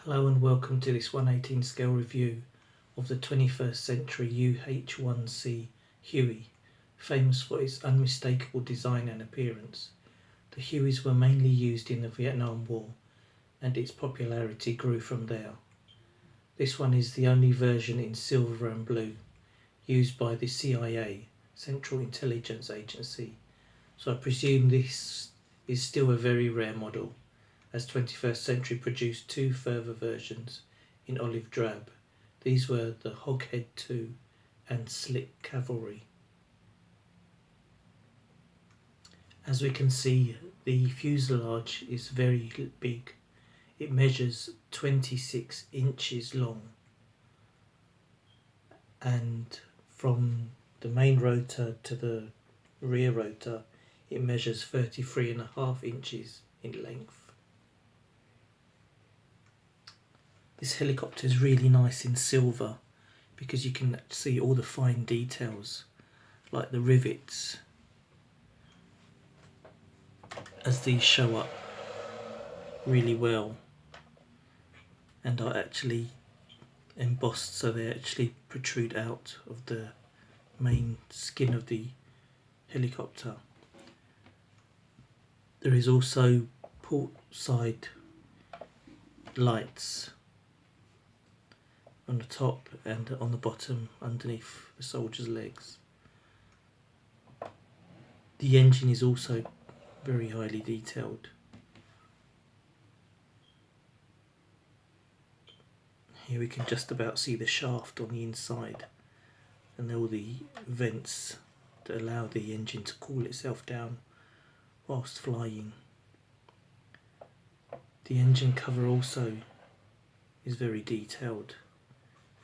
Hello and welcome to this 1/18 scale review of the 21st century UH-1C Huey, famous for its unmistakable design and appearance. The Hueys were mainly used in the Vietnam War and its popularity grew from there. This one is the only version in silver and blue, used by the CIA, Central Intelligence Agency, so I presume this is still a very rare model, as 21st Century produced two further versions in olive drab. These were the Hog Head 2 and Slick Cavalry. As we can see, the fuselage is very big. It measures 26 inches long, and from the main rotor to the rear rotor it measures 33.5 inches in length. This helicopter is really nice in silver because you can see all the fine details, like the rivets, as these show up really well and are actually embossed, so they actually protrude out of the main skin of the helicopter. There is also port side lights on the top and on the bottom underneath the soldier's legs. The engine is also very highly detailed. Here we can just about see the shaft on the inside and all the vents that allow the engine to cool itself down whilst flying. The engine cover also is very detailed,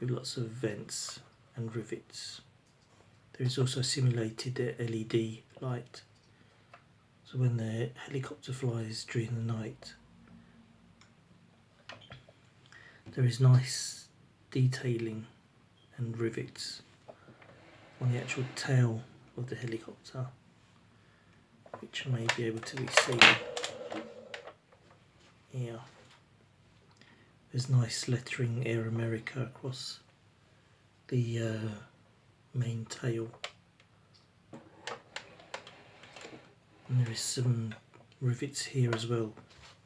with lots of vents and rivets. There is also a simulated LED light, so when the helicopter flies during the night, there is nice detailing and rivets on the actual tail of the helicopter, which may be able to be seen here. There's nice lettering Air America across the main tail, and there is some rivets here as well,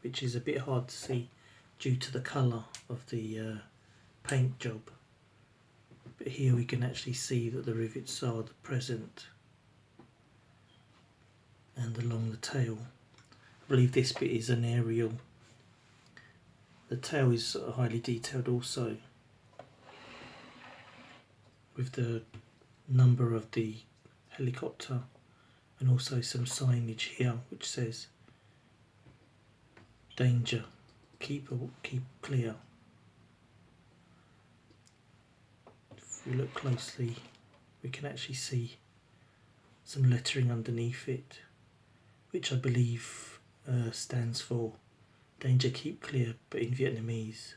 which is a bit hard to see due to the colour of the paint job, but here we can actually see that the rivets are present and along the tail. I believe this bit is an aerial. The tail is highly detailed also, with the number of the helicopter and also some signage here which says danger, keep clear. If we look closely we can actually see some lettering underneath it, which I believe stands for danger, keep clear, but in Vietnamese.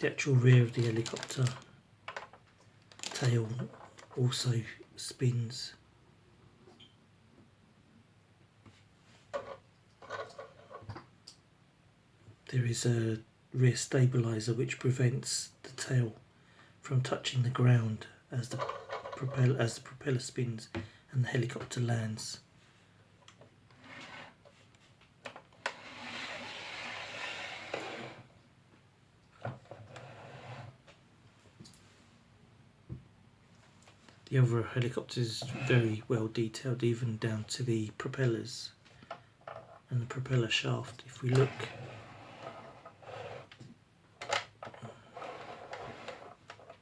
The actual rear of the helicopter tail also spins. There is a rear stabilizer which prevents the tail from touching the ground as the propeller spins and the helicopter lands. The other helicopter is very well detailed, even down to the propellers and the propeller shaft. If we look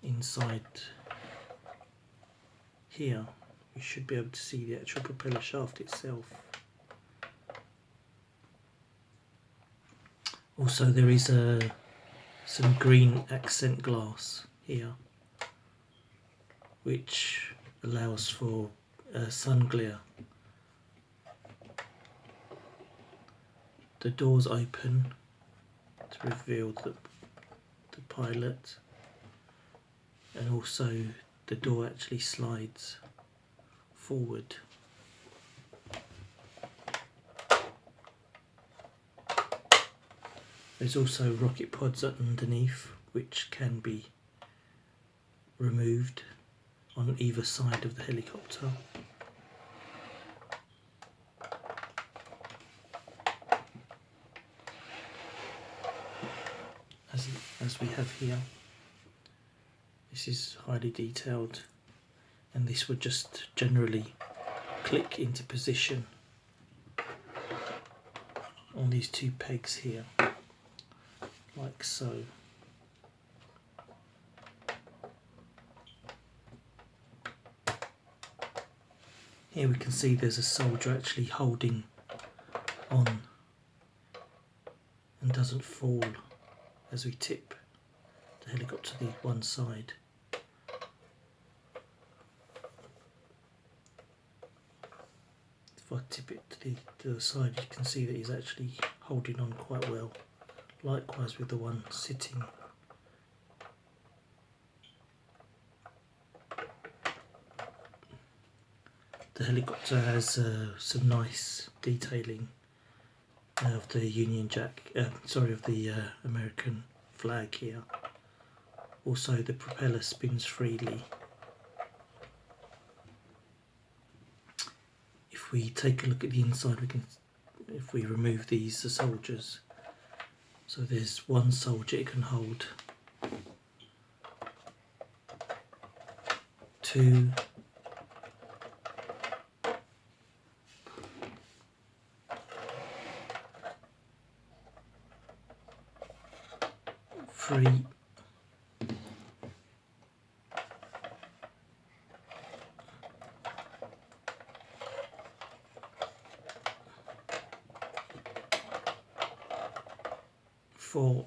inside here, we should be able to see the actual propeller shaft itself. Also there is some green accent glass here, which allows for sun glare. The doors open to reveal the pilot, and also the door actually slides forward. There's also rocket pods underneath which can be removed on either side of the helicopter. As we have here, this is highly detailed, and this would just generally click into position on these two pegs here, like so. Here we can see there's a soldier actually holding on and doesn't fall as we tip the helicopter to the one side. If I tip it to the side, you can see that he's actually holding on quite well. Likewise with the one sitting. The helicopter has some nice detailing of the Union Jack, of the American flag here. Also the propeller spins freely. If we take a look at the inside, we can, if we remove the soldiers, so there's one soldier it can hold, 2, 3, 4,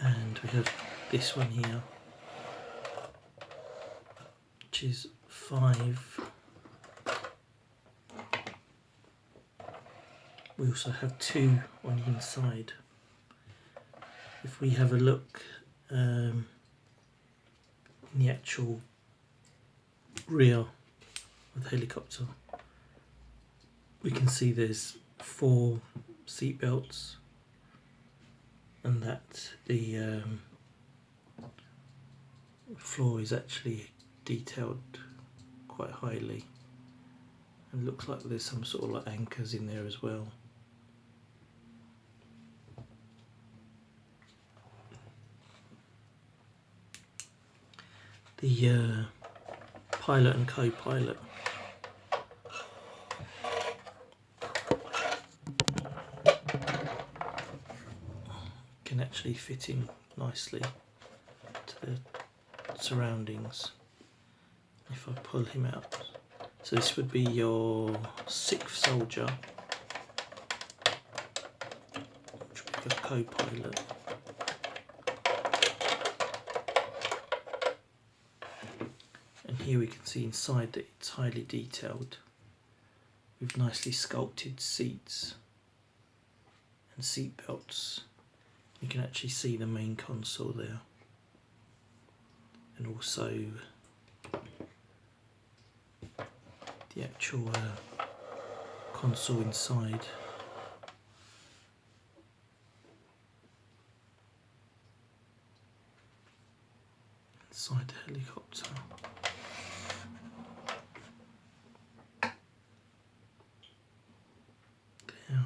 and we have this one here, which is 5. We also have 2 on the inside. If we have a look in the actual rear of the helicopter, we can see there's 4 seat belts, and that the floor is actually detailed quite highly, and it looks like there's some sort of like anchors in there as well. The pilot and co-pilot can actually fit in nicely to the surroundings. If I pull him out, so this would be your 6th soldier, which would be your co-pilot. And here we can see inside that it's highly detailed with nicely sculpted seats and seat belts. You can actually see the main console there, and also the actual console inside. Inside the helicopter. There.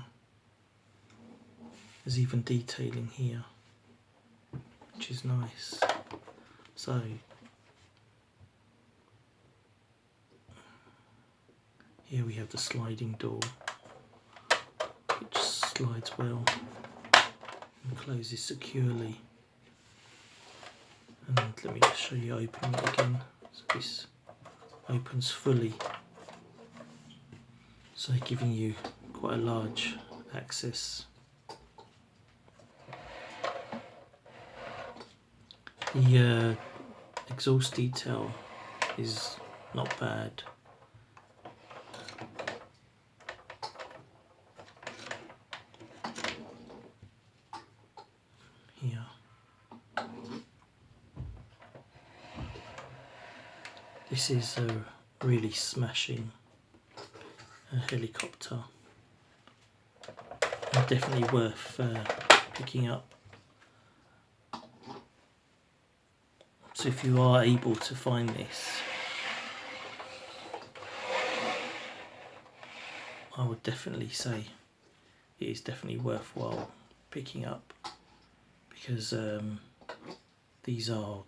There's even detailing here, which is nice. So here we have the sliding door, which slides well and closes securely. And let me just show you opening it again. So this opens fully, so giving you quite a large access. The exhaust detail is not bad. Here. This is a really smashing helicopter. are definitely worth picking up. So if you are able to find this, I would definitely say it is definitely worthwhile picking up, because these are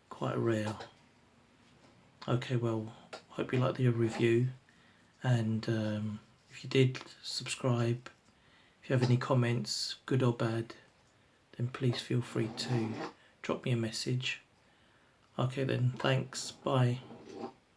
quite rare. Okay, well, hope you liked the review, and if you did, subscribe. If you have any comments, good or bad, then please feel free to drop me a message. Okay then, thanks, bye.